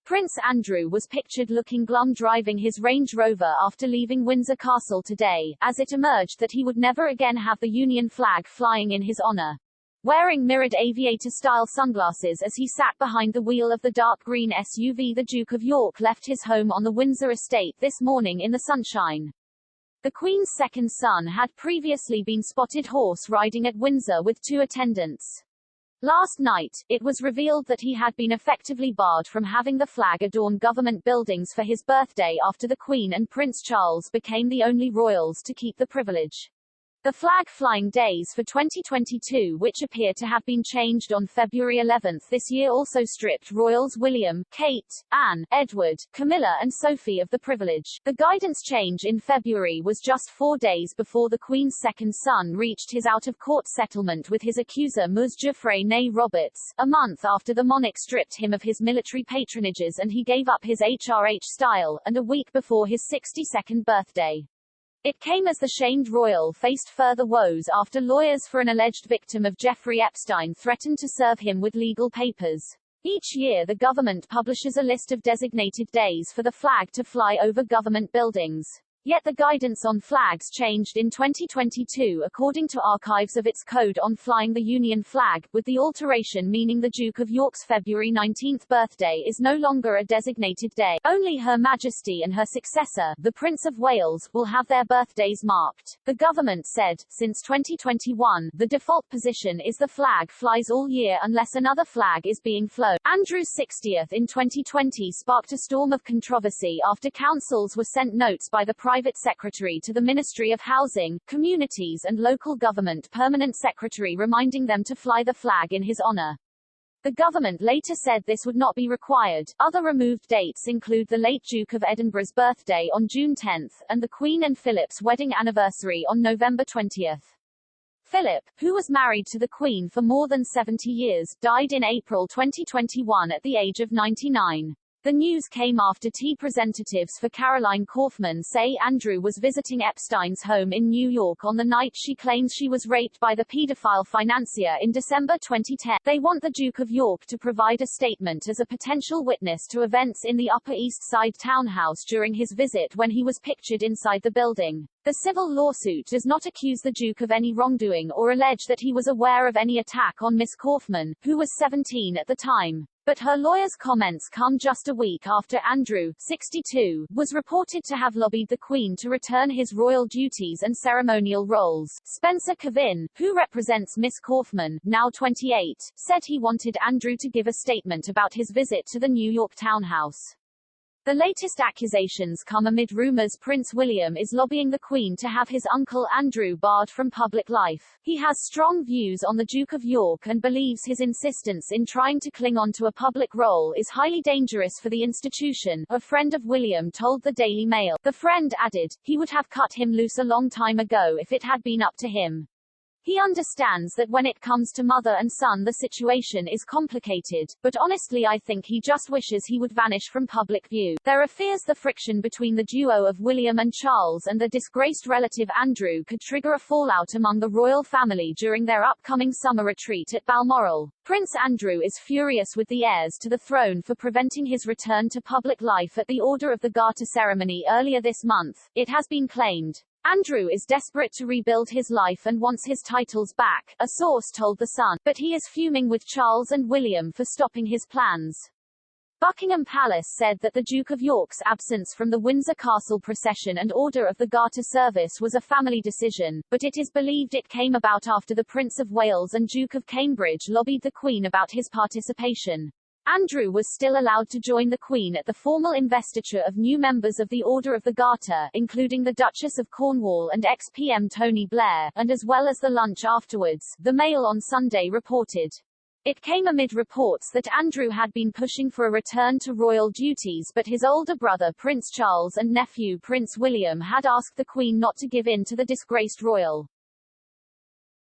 Prince Andrew was pictured looking glum driving his Range Rover after leaving Windsor Castle today, as it emerged that he would never again have the Union flag flying in his honor. Wearing mirrored aviator-style sunglasses as he sat behind the wheel of the dark green SUV, the Duke of York left his home on the Windsor estate this morning in the sunshine. The Queen's second son had previously been spotted horse riding at Windsor with 2 attendants. Last night, it was revealed that he had been effectively barred from having the flag adorn government buildings for his birthday after the Queen and Prince Charles became the only royals to keep the privilege. The flag-flying days for 2022, which appear to have been changed on February 11 this year, also stripped royals William, Kate, Anne, Edward, Camilla and Sophie of the privilege. The guidance change in February was just 4 days before the Queen's second son reached his out-of-court settlement with his accuser Ms. Geoffrey née Roberts, a month after the monarch stripped him of his military patronages and he gave up his aviator-style, and a week before his 62nd birthday. It came as the shamed royal faced further woes after lawyers for an alleged victim of Jeffrey Epstein threatened to serve him with legal papers. Each year the government publishes a list of designated days for the flag to fly over government buildings. Yet the guidance on flags changed in 2022 according to archives of its code on flying the Union flag, with the alteration meaning the Duke of York's February 19 birthday is no longer a designated day. Only Her Majesty and her successor, the Prince of Wales, will have their birthdays marked. The government said, since 2021, the default position is the flag flies all year unless another flag is being flown. Andrew's 60th in 2020 sparked a storm of controversy after councils were sent notes by the Private Secretary to the Ministry of Housing, Communities and Local Government Permanent Secretary reminding them to fly the flag in his honor. The government later said this would not be required. Other removed dates include the late Duke of Edinburgh's birthday on June 10 and the Queen and Philip's wedding anniversary on November 20. Philip, who was married to the Queen for more than 70 years, died in April 2021 at the age of 99. The news came after representatives for Caroline Kaufman say Andrew was visiting Epstein's home in New York on the night she claims she was raped by the pedophile financier in December 2010. They want the Duke of York to provide a statement as a potential witness to events in the Upper East Side townhouse during his visit when he was pictured inside the building. The civil lawsuit does not accuse the Duke of any wrongdoing or allege that he was aware of any attack on Miss Kaufman, who was 17 at the time. But her lawyer's comments come just a week after Andrew, 62, was reported to have lobbied the Queen to return his royal duties and ceremonial roles. Spencer Kevin, who represents Miss Kaufman, now 28, said he wanted Andrew to give a statement about his visit to the New York townhouse. The latest accusations come amid rumors Prince William is lobbying the Queen to have his uncle Andrew barred from public life. He has strong views on the Duke of York and believes his insistence in trying to cling on to a public role is highly dangerous for the institution, a friend of William told the Daily Mail. The friend added, he would have cut him loose a long time ago if it had been up to him. He understands that when it comes to mother and son the situation is complicated, but honestly I think he just wishes he would vanish from public view. There are fears the friction between the duo of William and Charles and the disgraced relative Andrew could trigger a fallout among the royal family during their upcoming summer retreat at Balmoral. Prince Andrew is furious with the heirs to the throne for preventing his return to public life at the Order of the Garter ceremony earlier this month, it has been claimed. Andrew is desperate to rebuild his life and wants his titles back, a source told The Sun, but he is fuming with Charles and William for stopping his plans. Buckingham Palace said that the Duke of York's absence from the Windsor Castle procession and Order of the Garter service was a family decision, but it is believed it came about after the Prince of Wales and Duke of Cambridge lobbied the Queen about his participation. Andrew was still allowed to join the Queen at the formal investiture of new members of the Order of the Garter, including the Duchess of Cornwall and ex-PM Tony Blair, and as well as the lunch afterwards, the Mail on Sunday reported. It came amid reports that Andrew had been pushing for a return to royal duties, but his older brother Prince Charles and nephew Prince William had asked the Queen not to give in to the disgraced royal.